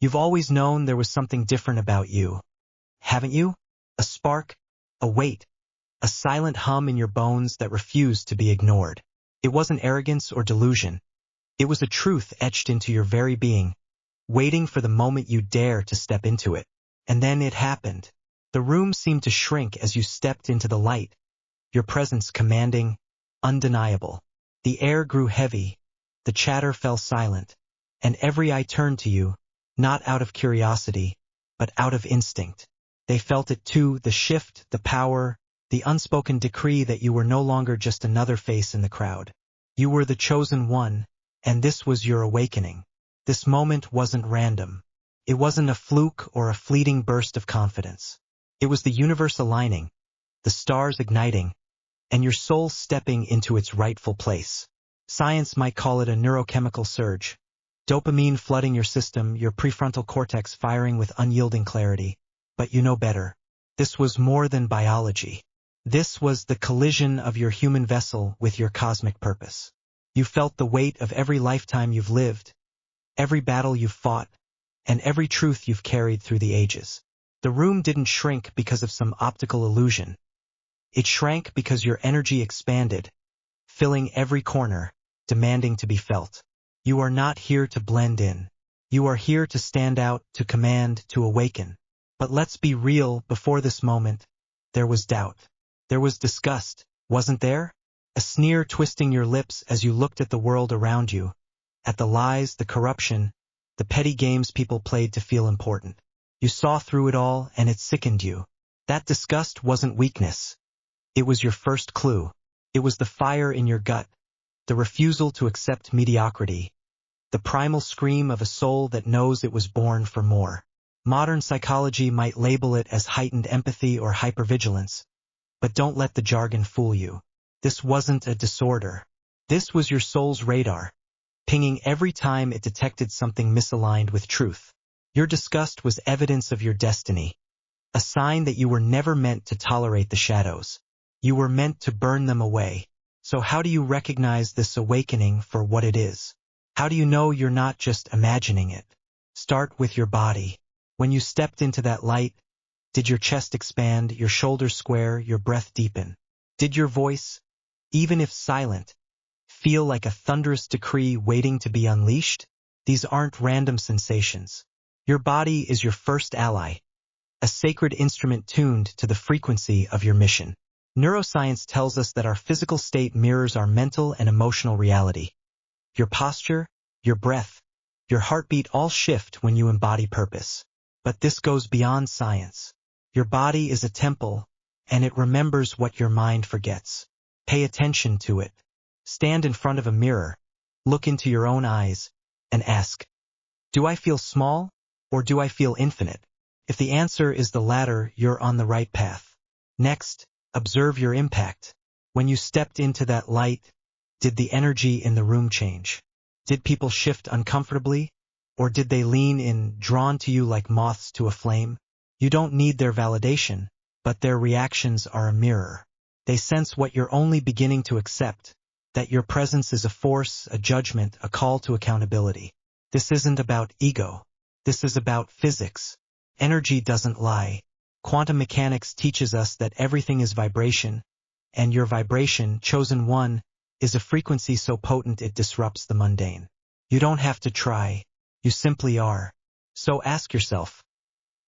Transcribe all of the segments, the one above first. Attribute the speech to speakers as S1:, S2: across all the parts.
S1: You've always known there was something different about you, haven't you? A spark, a weight, a silent hum in your bones that refused to be ignored. It wasn't arrogance or delusion. It was a truth etched into your very being, waiting for the moment you dare to step into it. And then it happened. The room seemed to shrink as you stepped into the light, your presence commanding, undeniable. The air grew heavy, the chatter fell silent, and every eye turned to you, not out of curiosity, but out of instinct. They felt it too, the shift, the power, the unspoken decree that you were no longer just another face in the crowd. You were the chosen one, and this was your awakening. This moment wasn't random. It wasn't a fluke or a fleeting burst of confidence. It was the universe aligning, the stars igniting, and your soul stepping into its rightful place. Science might call it a neurochemical surge. Dopamine flooding your system, your prefrontal cortex firing with unyielding clarity. But you know better. This was more than biology. This was the collision of your human vessel with your cosmic purpose. You felt the weight of every lifetime you've lived, every battle you've fought, and every truth you've carried through the ages. The room didn't shrink because of some optical illusion. It shrank because your energy expanded, filling every corner, demanding to be felt. You are not here to blend in. You are here to stand out, to command, to awaken. But let's be real, before this moment, there was doubt. There was disgust, wasn't there? A sneer twisting your lips as you looked at the world around you, at the lies, the corruption, the petty games people played to feel important. You saw through it all, and it sickened you. That disgust wasn't weakness. It was your first clue. It was the fire in your gut, the refusal to accept mediocrity, the primal scream of a soul that knows it was born for more. Modern psychology might label it as heightened empathy or hypervigilance, but don't let the jargon fool you. This wasn't a disorder. This was your soul's radar, pinging every time it detected something misaligned with truth. Your disgust was evidence of your destiny, a sign that you were never meant to tolerate the shadows. You were meant to burn them away. So how do you recognize this awakening for what it is? How do you know you're not just imagining it? Start with your body. When you stepped into that light, did your chest expand, your shoulders square, your breath deepen? Did your voice, even if silent, feel like a thunderous decree waiting to be unleashed? These aren't random sensations. Your body is your first ally, a sacred instrument tuned to the frequency of your mission. Neuroscience tells us that our physical state mirrors our mental and emotional reality. Your posture, your breath, your heartbeat all shift when you embody purpose. But this goes beyond science. Your body is a temple, and it remembers what your mind forgets. Pay attention to it. Stand in front of a mirror, look into your own eyes, and ask, do I feel small, or do I feel infinite? If the answer is the latter, you're on the right path. Next, observe your impact. When you stepped into that light, did the energy in the room change? Did people shift uncomfortably? Or did they lean in, drawn to you like moths to a flame? You don't need their validation, but their reactions are a mirror. They sense what you're only beginning to accept, that your presence is a force, a judgment, a call to accountability. This isn't about ego. This is about physics. Energy doesn't lie. Quantum mechanics teaches us that everything is vibration, and your vibration, chosen one, is a frequency so potent it disrupts the mundane. You don't have to try. You simply are. So ask yourself,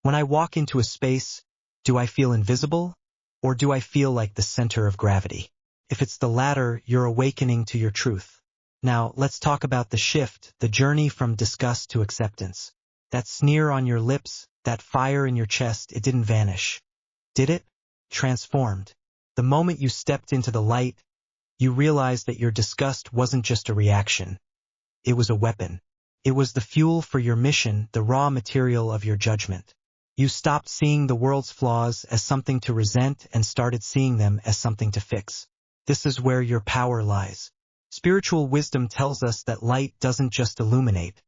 S1: when I walk into a space, do I feel invisible, or do I feel like the center of gravity? If it's the latter, you're awakening to your truth. Now, let's talk about the shift, the journey from disgust to acceptance. That sneer on your lips, that fire in your chest, it didn't vanish. Did it? Transformed. The moment you stepped into the light, you realized that your disgust wasn't just a reaction. It was a weapon. It was the fuel for your mission, the raw material of your judgment. You stopped seeing the world's flaws as something to resent and started seeing them as something to fix. This is where your power lies. Spiritual wisdom tells us that light doesn't just illuminate.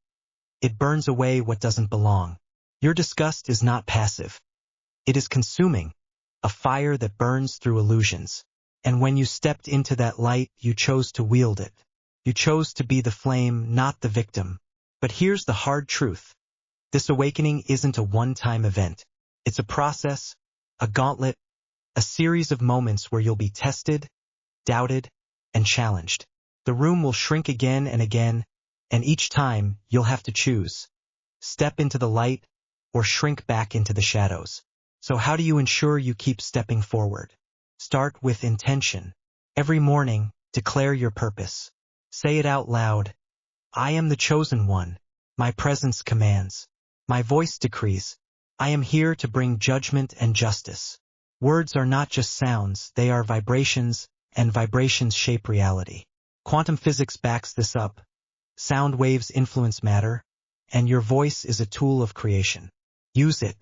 S1: It burns away what doesn't belong. Your disgust is not passive. It is consuming, a fire that burns through illusions. And when you stepped into that light, you chose to wield it. You chose to be the flame, not the victim. But here's the hard truth. This awakening isn't a one-time event. It's a process, a gauntlet, a series of moments where you'll be tested, doubted, and challenged. The room will shrink again and again, and each time you'll have to choose. Step into the light, or shrink back into the shadows. So how do you ensure you keep stepping forward? Start with intention. Every morning, declare your purpose. Say it out loud. I am the chosen one. My presence commands. My voice decrees. I am here to bring judgment and justice. Words are not just sounds, they are vibrations, and vibrations shape reality. Quantum physics backs this up. Sound waves influence matter, and your voice is a tool of creation. Use it,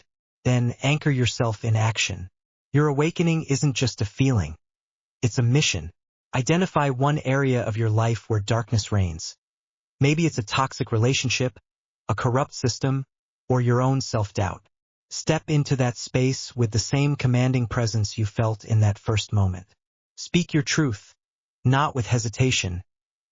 S1: then anchor yourself in action. Your awakening isn't just a feeling. It's a mission. Identify one area of your life where darkness reigns. Maybe it's a toxic relationship, a corrupt system, or your own self-doubt. Step into that space with the same commanding presence you felt in that first moment. Speak your truth, not with hesitation,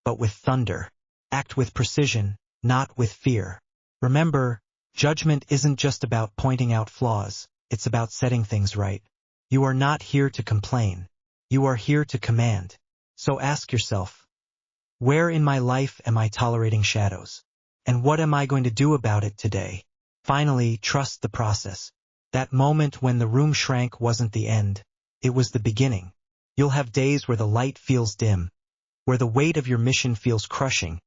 S1: but with thunder. Act with precision, not with fear. Remember, judgment isn't just about pointing out flaws, it's about setting things right. You are not here to complain. You are here to command. So ask yourself, where in my life am I tolerating shadows? And what am I going to do about it today? Finally, trust the process. That moment when the room shrank wasn't the end. It was the beginning. You'll have days where the light feels dim, where the weight of your mission feels crushing,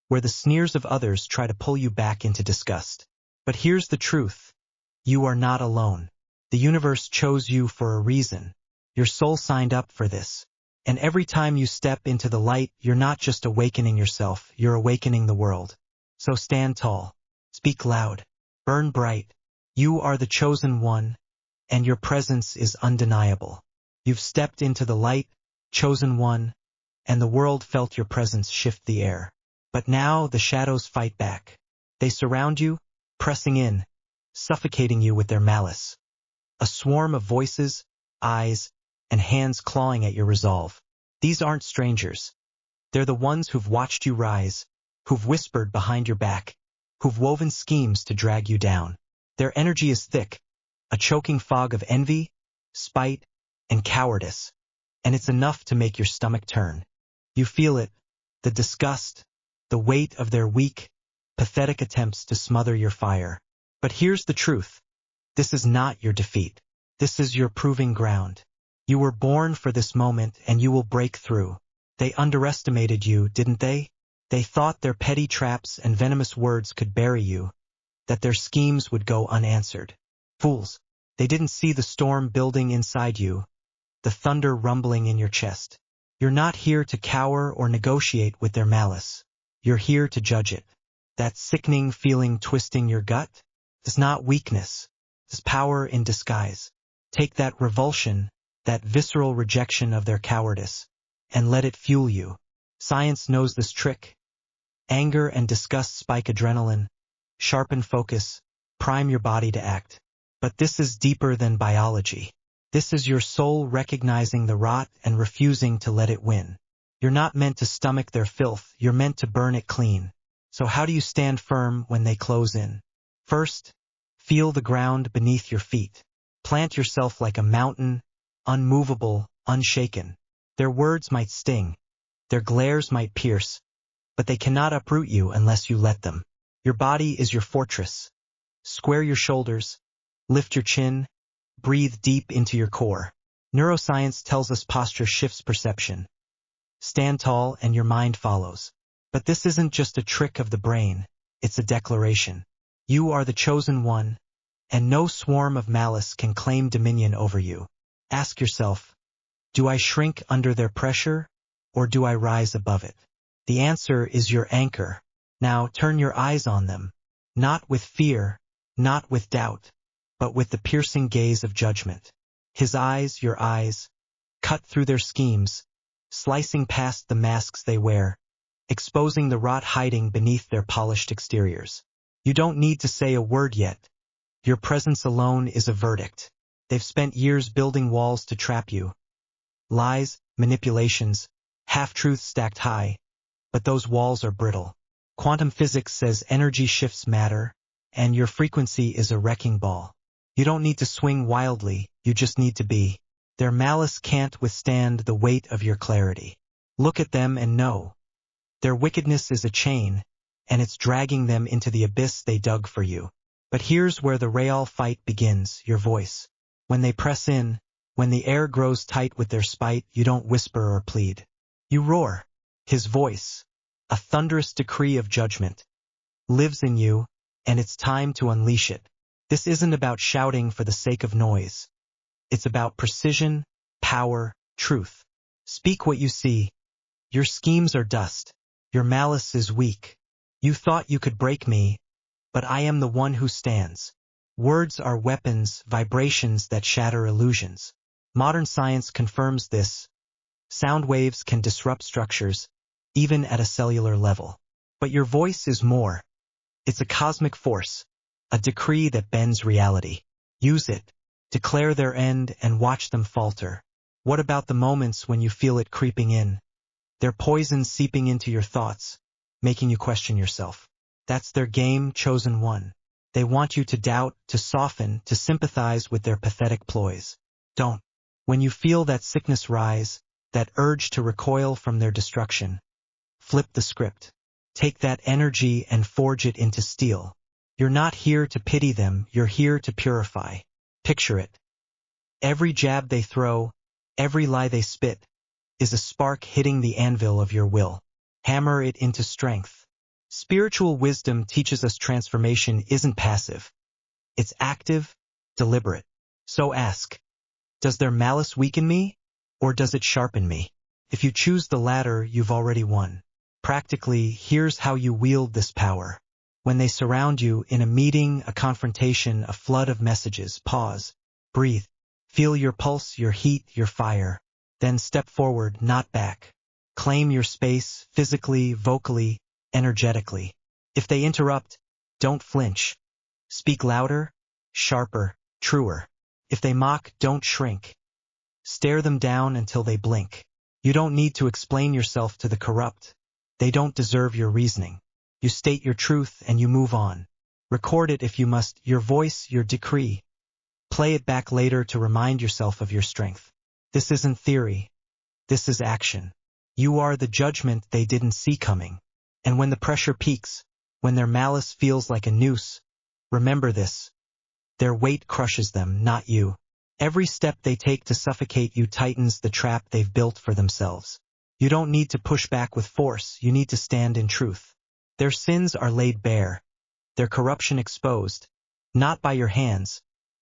S1: where the sneers of others try to pull you back into disgust. But here's the truth. You are not alone. The universe chose you for a reason. Your soul signed up for this. And every time you step into the light, you're not just awakening yourself, you're awakening the world. So stand tall. Speak loud. Burn bright. You are the chosen one, and your presence is undeniable. You've stepped into the light, chosen one, and the world felt your presence shift the air. But now the shadows fight back. They surround you, pressing in, suffocating you with their malice. A swarm of voices, eyes, and hands clawing at your resolve. These aren't strangers. They're the ones who've watched you rise, who've whispered behind your back, who've woven schemes to drag you down. Their energy is thick, a choking fog of envy, spite, and cowardice, and it's enough to make your stomach turn. You feel it, the disgust, the weight of their weak, pathetic attempts to smother your fire. But here's the truth. This is not your defeat. This is your proving ground. You were born for this moment and you will break through. They underestimated you, didn't they? They thought their petty traps and venomous words could bury you, that their schemes would go unanswered. Fools. They didn't see the storm building inside you, the thunder rumbling in your chest. You're not here to cower or negotiate with their malice. You're here to judge it. That sickening feeling twisting your gut is not weakness. It's power in disguise. Take that revulsion, that visceral rejection of their cowardice, and let it fuel you. Science knows this trick. Anger and disgust spike adrenaline, sharpen focus, prime your body to act. But this is deeper than biology. This is your soul recognizing the rot and refusing to let it win. You're not meant to stomach their filth, you're meant to burn it clean. So how do you stand firm when they close in? First, feel the ground beneath your feet. Plant yourself like a mountain, unmovable, unshaken. Their words might sting, their glares might pierce, but they cannot uproot you unless you let them. Your body is your fortress. Square your shoulders, lift your chin, breathe deep into your core. Neuroscience tells us posture shifts perception. Stand tall and your mind follows. But this isn't just a trick of the brain, it's a declaration. You are the chosen one, and no swarm of malice can claim dominion over you. Ask yourself, do I shrink under their pressure, or do I rise above it? The answer is your anchor. Now turn your eyes on them, not with fear, not with doubt, but with the piercing gaze of judgment. His eyes, your eyes, cut through their schemes, slicing past the masks they wear, exposing the rot hiding beneath their polished exteriors. You don't need to say a word yet. Your presence alone is a verdict. They've spent years building walls to trap you. Lies, manipulations, half-truths stacked high, but those walls are brittle. Quantum physics says energy shifts matter, and your frequency is a wrecking ball. You don't need to swing wildly, you just need to be. Their malice can't withstand the weight of your clarity. Look at them and know. Their wickedness is a chain, and it's dragging them into the abyss they dug for you. But here's where the real fight begins, your voice. When they press in, when the air grows tight with their spite, you don't whisper or plead. You roar. His voice, a thunderous decree of judgment, lives in you, and it's time to unleash it. This isn't about shouting for the sake of noise. It's about precision, power, truth. Speak what you see. Your schemes are dust. Your malice is weak. You thought you could break me, but I am the one who stands. Words are weapons, vibrations that shatter illusions. Modern science confirms this. Sound waves can disrupt structures, even at a cellular level. But your voice is more. It's a cosmic force, a decree that bends reality. Use it. Declare their end and watch them falter. What about the moments when you feel it creeping in? Their poison seeping into your thoughts, making you question yourself. That's their game, chosen one. They want you to doubt, to soften, to sympathize with their pathetic ploys. Don't. When you feel that sickness rise, that urge to recoil from their destruction, flip the script. Take that energy and forge it into steel. You're not here to pity them, you're here to purify. Picture it. Every jab they throw, every lie they spit, is a spark hitting the anvil of your will. Hammer it into strength. Spiritual wisdom teaches us transformation isn't passive. It's active, deliberate. So ask, does their malice weaken me, or does it sharpen me? If you choose the latter, you've already won. Practically, here's how you wield this power. When they surround you in a meeting, a confrontation, a flood of messages, pause, breathe, feel your pulse, your heat, your fire. Then step forward, not back. Claim your space, physically, vocally, energetically. If they interrupt, don't flinch. Speak louder, sharper, truer. If they mock, don't shrink. Stare them down until they blink. You don't need to explain yourself to the corrupt. They don't deserve your reasoning. You state your truth and you move on. Record it if you must, your voice, your decree. Play it back later to remind yourself of your strength. This isn't theory. This is action. You are the judgment they didn't see coming. And when the pressure peaks, when their malice feels like a noose, remember this. Their weight crushes them, not you. Every step they take to suffocate you tightens the trap they've built for themselves. You don't need to push back with force, you need to stand in truth. Their sins are laid bare, their corruption exposed, not by your hands,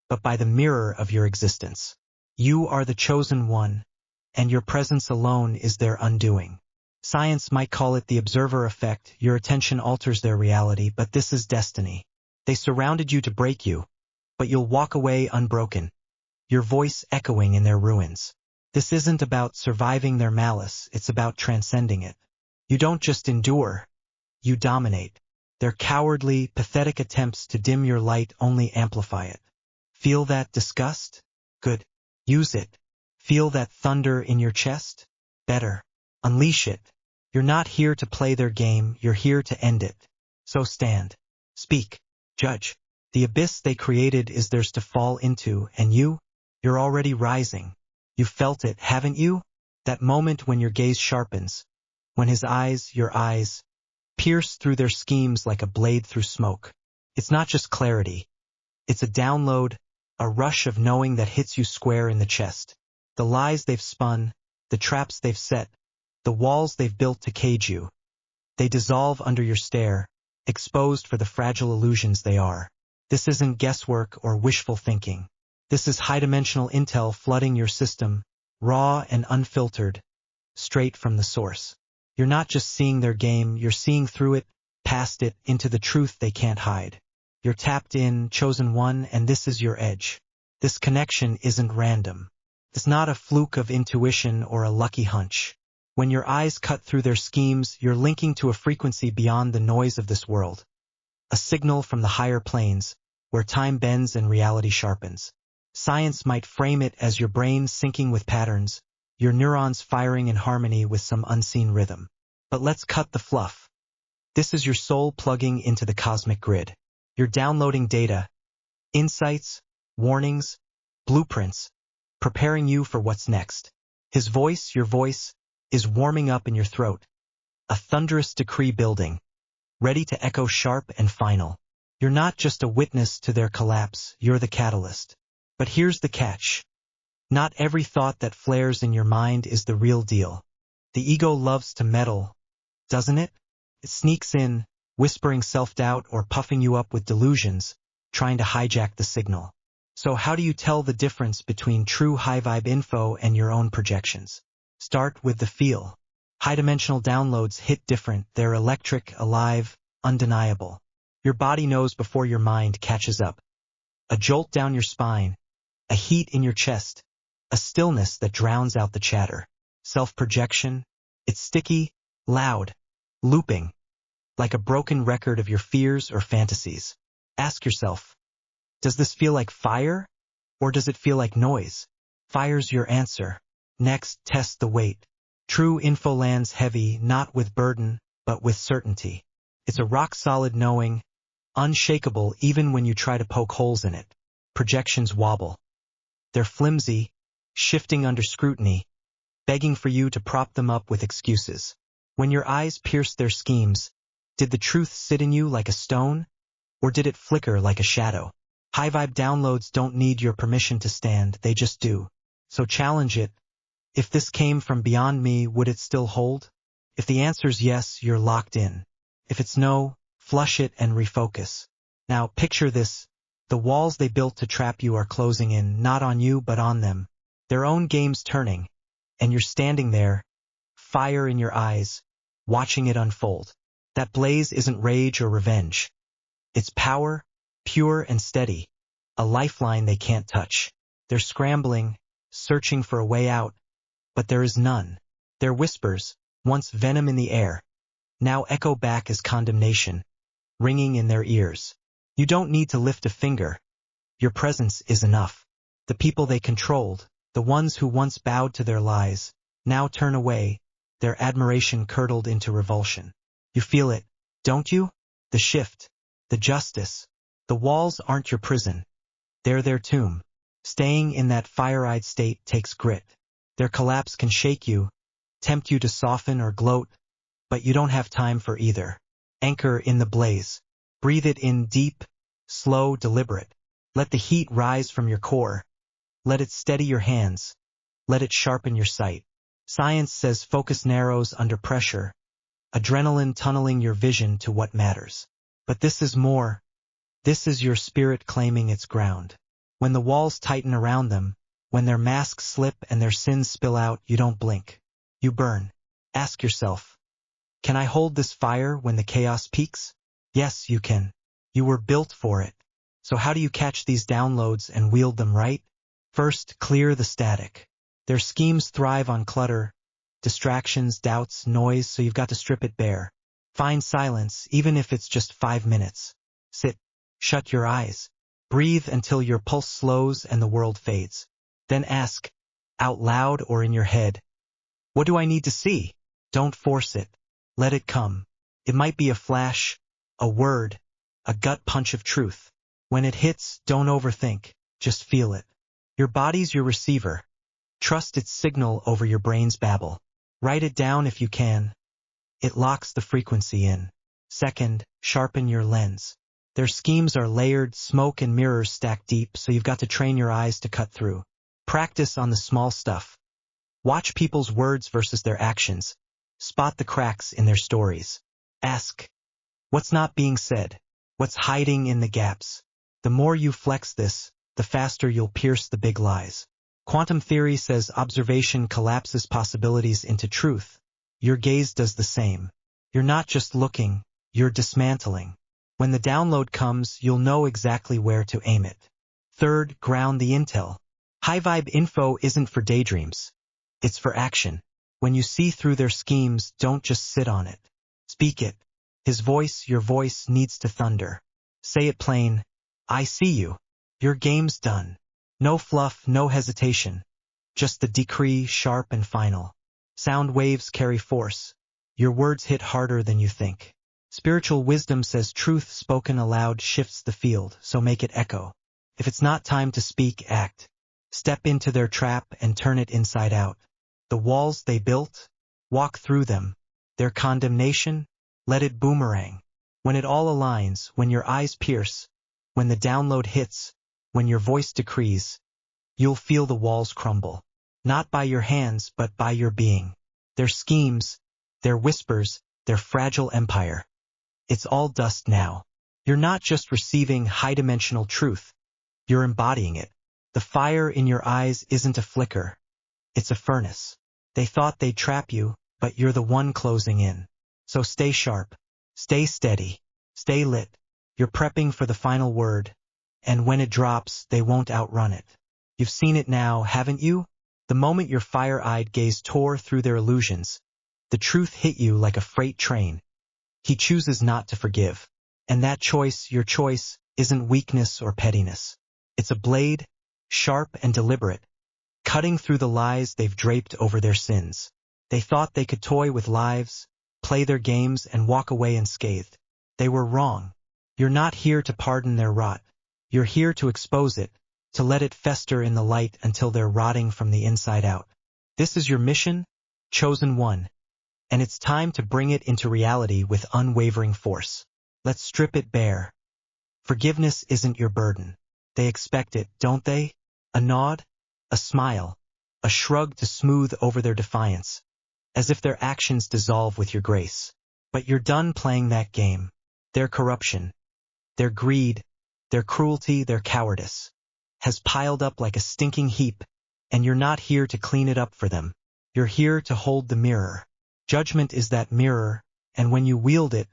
S1: but by the mirror of your existence. You are the chosen one, and your presence alone is their undoing. Science might call it the observer effect, your attention alters their reality, but this is destiny. They surrounded you to break you, but you'll walk away unbroken, your voice echoing in their ruins. This isn't about surviving their malice, it's about transcending it. You don't just endure, you dominate. Their cowardly, pathetic attempts to dim your light only amplify it. Feel that disgust? Good. Use it. Feel that thunder in your chest? Better. Unleash it. You're not here to play their game, you're here to end it. So stand. Speak. Judge. The abyss they created is theirs to fall into, and you're already rising. You've felt it, haven't you? That moment when your gaze sharpens, when his eyes, your eyes, pierce through their schemes like a blade through smoke. It's not just clarity. It's a download, a rush of knowing that hits you square in the chest. The lies they've spun, the traps they've set, the walls they've built to cage you. They dissolve under your stare, exposed for the fragile illusions they are. This isn't guesswork or wishful thinking. This is high-dimensional intel flooding your system, raw and unfiltered, straight from the source. You're not just seeing their game, you're seeing through it, past it, into the truth they can't hide. You're tapped in, chosen one, and this is your edge. This connection isn't random. It's not a fluke of intuition or a lucky hunch. When your eyes cut through their schemes, you're linking to a frequency beyond the noise of this world. A signal from the higher planes, where time bends and reality sharpens. Science might frame it as your brain syncing with patterns, your neurons firing in harmony with some unseen rhythm. But let's cut the fluff. This is your soul plugging into the cosmic grid. You're downloading data, insights, warnings, blueprints, preparing you for what's next. His voice, your voice, is warming up in your throat. A thunderous decree building, ready to echo sharp and final. You're not just a witness to their collapse, you're the catalyst. But here's the catch. Not every thought that flares in your mind is the real deal. The ego loves to meddle, doesn't it? It sneaks in, whispering self-doubt or puffing you up with delusions, trying to hijack the signal. So how do you tell the difference between true high-vibe info and your own projections? Start with the feel. High-dimensional downloads hit different. They're electric, alive, undeniable. Your body knows before your mind catches up. A jolt down your spine, a heat in your chest, a stillness that drowns out the chatter. Self-projection, it's sticky, loud, looping, like a broken record of your fears or fantasies. Ask yourself, does this feel like fire, or does it feel like noise? Fire's your answer. Next, test the weight. True info lands heavy, not with burden, but with certainty. It's a rock-solid knowing, unshakable even when you try to poke holes in it. Projections wobble. They're flimsy, shifting under scrutiny, begging for you to prop them up with excuses. When your eyes pierced their schemes, did the truth sit in you like a stone, or did it flicker like a shadow? High-vibe downloads don't need your permission to stand, they just do. So challenge it. If this came from beyond me, would it still hold? If the answer's yes, you're locked in. If it's no, flush it and refocus. Now picture this. The walls they built to trap you are closing in, not on you but on them. Their own game's turning, and you're standing there, fire in your eyes, watching it unfold. That blaze isn't rage or revenge. It's power, pure and steady, a lifeline they can't touch. They're scrambling, searching for a way out, but there is none. Their whispers, once venom in the air, now echo back as condemnation, ringing in their ears. You don't need to lift a finger. Your presence is enough. The people they controlled, the ones who once bowed to their lies, now turn away, their admiration curdled into revulsion. You feel it, don't you? The shift, the justice. The walls aren't your prison. They're their tomb. Staying in that fire-eyed state takes grit. Their collapse can shake you, tempt you to soften or gloat, but you don't have time for either. Anchor in the blaze. Breathe it in deep, slow, deliberate. Let the heat rise from your core. Let it steady your hands. Let it sharpen your sight. Science says focus narrows under pressure, adrenaline tunneling your vision to what matters. But this is more. This is your spirit claiming its ground. When the walls tighten around them, when their masks slip and their sins spill out, you don't blink. You burn. Ask yourself, can I hold this fire when the chaos peaks? Yes, you can. You were built for it. So how do you catch these downloads and wield them right? First, clear the static. Their schemes thrive on clutter, distractions, doubts, noise, so you've got to strip it bare. Find silence, even if it's just 5 minutes. Sit, shut your eyes, breathe until your pulse slows and the world fades. Then ask, out loud or in your head, what do I need to see? Don't force it. Let it come. It might be a flash, a word, a gut punch of truth. When it hits, don't overthink, just feel it. Your body's your receiver. Trust its signal over your brain's babble. Write it down if you can. It locks the frequency in. Second, sharpen your lens. Their schemes are layered, smoke and mirrors stacked deep, so you've got to train your eyes to cut through. Practice on the small stuff. Watch people's words versus their actions. Spot the cracks in their stories. Ask, what's not being said? What's hiding in the gaps? The more you flex this, the faster you'll pierce the big lies. Quantum theory says observation collapses possibilities into truth. Your gaze does the same. You're not just looking, you're dismantling. When the download comes, you'll know exactly where to aim it. Third, ground the intel. High-vibe info isn't for daydreams. It's for action. When you see through their schemes, don't just sit on it. Speak it. His voice, your voice, needs to thunder. Say it plain. I see you. Your game's done. No fluff, no hesitation. Just the decree, sharp and final. Sound waves carry force. Your words hit harder than you think. Spiritual wisdom says truth spoken aloud shifts the field, so make it echo. If it's not time to speak, act. Step into their trap and turn it inside out. The walls they built, walk through them. Their condemnation, let it boomerang. When it all aligns, when your eyes pierce, when the download hits, when your voice decrees, you'll feel the walls crumble. Not by your hands, but by your being. Their schemes, their whispers, their fragile empire. It's all dust now. You're not just receiving high-dimensional truth, you're embodying it. The fire in your eyes isn't a flicker, it's a furnace. They thought they'd trap you, but you're the one closing in. So stay sharp, stay steady, stay lit. You're prepping for the final word, and when it drops, they won't outrun it. You've seen it now, haven't you? The moment your fire-eyed gaze tore through their illusions, the truth hit you like a freight train. He chooses not to forgive. And that choice, your choice, isn't weakness or pettiness. It's a blade, sharp and deliberate, cutting through the lies they've draped over their sins. They thought they could toy with lives, play their games, and walk away unscathed. They were wrong. You're not here to pardon their rot. You're here to expose it, to let it fester in the light until they're rotting from the inside out. This is your mission, chosen one. And it's time to bring it into reality with unwavering force. Let's strip it bare. Forgiveness isn't your burden. They expect it, don't they? A nod, a smile, a shrug to smooth over their defiance, as if their actions dissolve with your grace. But you're done playing that game. Their corruption, their greed, their cruelty, their cowardice, has piled up like a stinking heap, and you're not here to clean it up for them. You're here to hold the mirror. Judgment is that mirror, and when you wield it,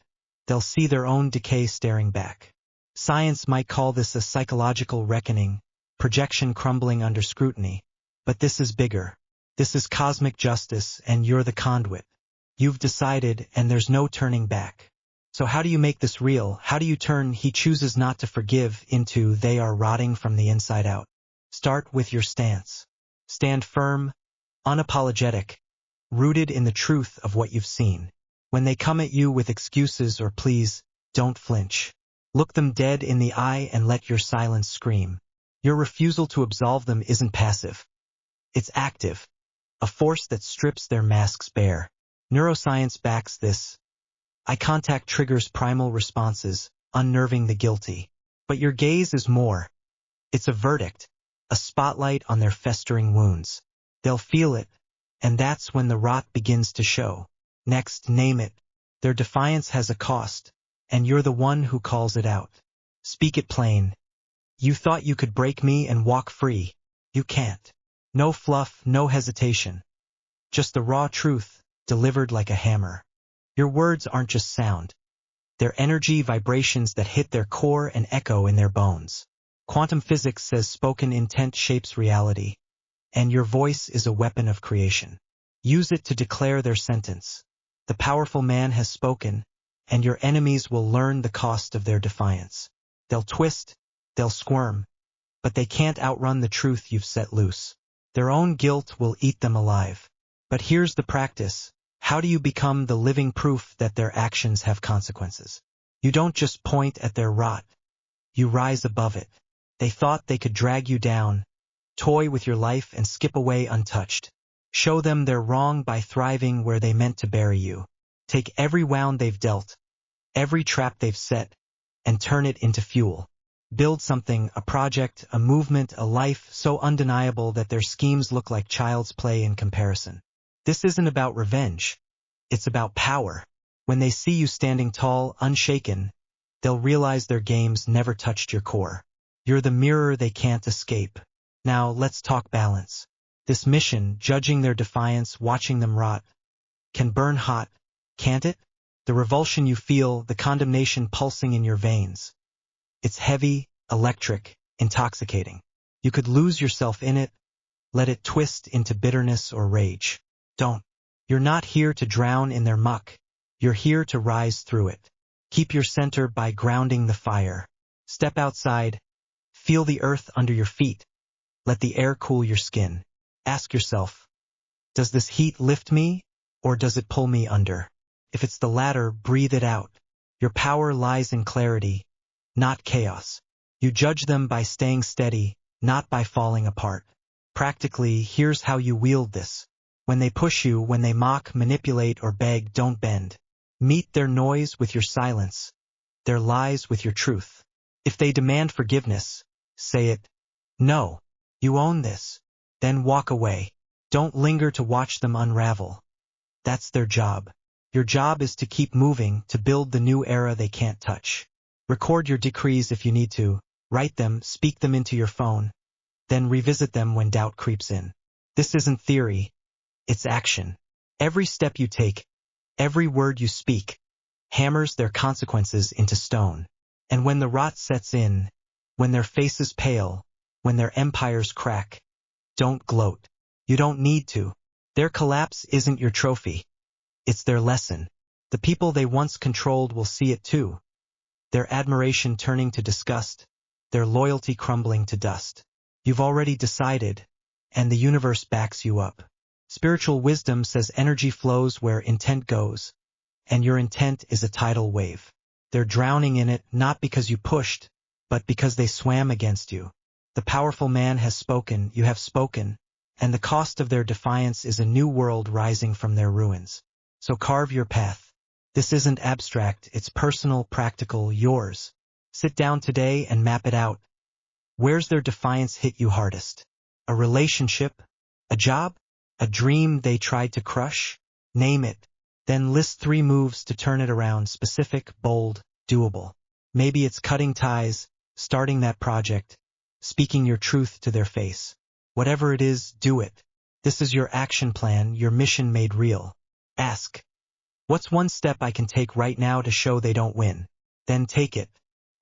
S1: they'll see their own decay staring back. Science might call this a psychological reckoning, projection crumbling under scrutiny. But this is bigger. This is cosmic justice, and you're the conduit. You've decided, and there's no turning back. So how do you make this real? How do you turn "he chooses not to forgive" into "they are rotting from the inside out"? Start with your stance. Stand firm, unapologetic, rooted in the truth of what you've seen. When they come at you with excuses or pleas, don't flinch. Look them dead in the eye and let your silence scream. Your refusal to absolve them isn't passive. It's active, a force that strips their masks bare. Neuroscience backs this. Eye contact triggers primal responses, unnerving the guilty. But your gaze is more. It's a verdict, a spotlight on their festering wounds. They'll feel it, and that's when the rot begins to show. Next, name it. Their defiance has a cost, and you're the one who calls it out. Speak it plain. You thought you could break me and walk free. You can't. No fluff, no hesitation. Just the raw truth, delivered like a hammer. Your words aren't just sound. They're energy vibrations that hit their core and echo in their bones. Quantum physics says spoken intent shapes reality, and your voice is a weapon of creation. Use it to declare their sentence. The powerful man has spoken, and your enemies will learn the cost of their defiance. They'll twist, they'll squirm, but they can't outrun the truth you've set loose. Their own guilt will eat them alive. But here's the practice. How do you become the living proof that their actions have consequences? You don't just point at their rot. You rise above it. They thought they could drag you down, toy with your life and skip away untouched. Show them they're wrong by thriving where they meant to bury you. Take every wound they've dealt, every trap they've set, and turn it into fuel. Build something, a project, a movement, a life so undeniable that their schemes look like child's play in comparison. This isn't about revenge. It's about power. When they see you standing tall, unshaken, they'll realize their games never touched your core. You're the mirror they can't escape. Now let's talk balance. This mission, judging their defiance, watching them rot, can burn hot, can't it? The revulsion you feel, the condemnation pulsing in your veins. It's heavy, electric, intoxicating. You could lose yourself in it, let it twist into bitterness or rage. Don't. You're not here to drown in their muck. You're here to rise through it. Keep your center by grounding the fire. Step outside. Feel the earth under your feet. Let the air cool your skin. Ask yourself, does this heat lift me, or does it pull me under? If it's the latter, breathe it out. Your power lies in clarity, not chaos. You judge them by staying steady, not by falling apart. Practically, here's how you wield this. When they push you, when they mock, manipulate, or beg, don't bend. Meet their noise with your silence, their lies with your truth. If they demand forgiveness, say it. No, you own this. Then walk away. Don't linger to watch them unravel. That's their job. Your job is to keep moving, to build the new era they can't touch. Record your decrees if you need to. Write them, speak them into your phone. Then revisit them when doubt creeps in. This isn't theory, it's action. Every step you take, every word you speak, hammers their consequences into stone. And when the rot sets in, when their faces pale, when their empires crack, don't gloat. You don't need to. Their collapse isn't your trophy. It's their lesson. The people they once controlled will see it too. Their admiration turning to disgust, their loyalty crumbling to dust. You've already decided, and the universe backs you up. Spiritual wisdom says energy flows where intent goes, and your intent is a tidal wave. They're drowning in it not because you pushed, but because they swam against you. The powerful man has spoken, you have spoken, and the cost of their defiance is a new world rising from their ruins. So carve your path. This isn't abstract, it's personal, practical, yours. Sit down today and map it out. Where's their defiance hit you hardest? A relationship? A job? A dream they tried to crush? Name it. Then list 3 moves to turn it around, specific, bold, doable. Maybe it's cutting ties, starting that project, speaking your truth to their face. Whatever it is, do it. This is your action plan, your mission made real. Ask, what's one step I can take right now to show they don't win? Then take it.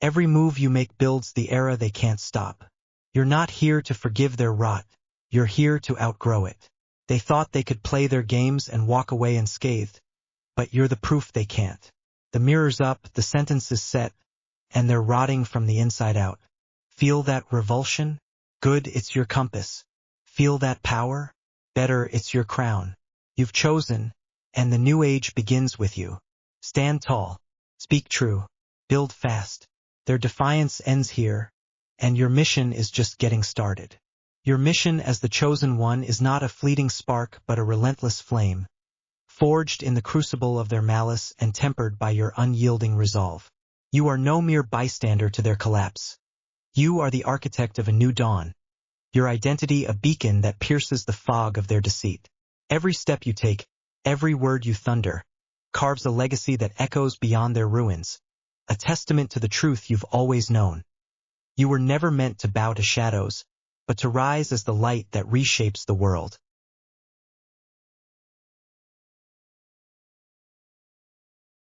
S1: Every move you make builds the era they can't stop. You're not here to forgive their rot. You're here to outgrow it. They thought they could play their games and walk away unscathed, but you're the proof they can't. The mirror's up, the sentence is set, and they're rotting from the inside out. Feel that revulsion? Good, it's your compass. Feel that power? Better, it's your crown. You've chosen, and the new age begins with you. Stand tall, speak true, build fast. Their defiance ends here, and your mission is just getting started. Your mission as the chosen one is not a fleeting spark but a relentless flame, forged in the crucible of their malice and tempered by your unyielding resolve. You are no mere bystander to their collapse. You are the architect of a new dawn, your identity a beacon that pierces the fog of their deceit. Every step you take, every word you thunder, carves a legacy that echoes beyond their ruins, a testament to the truth you've always known. You were never meant to bow to shadows, but to rise as the light that reshapes the world.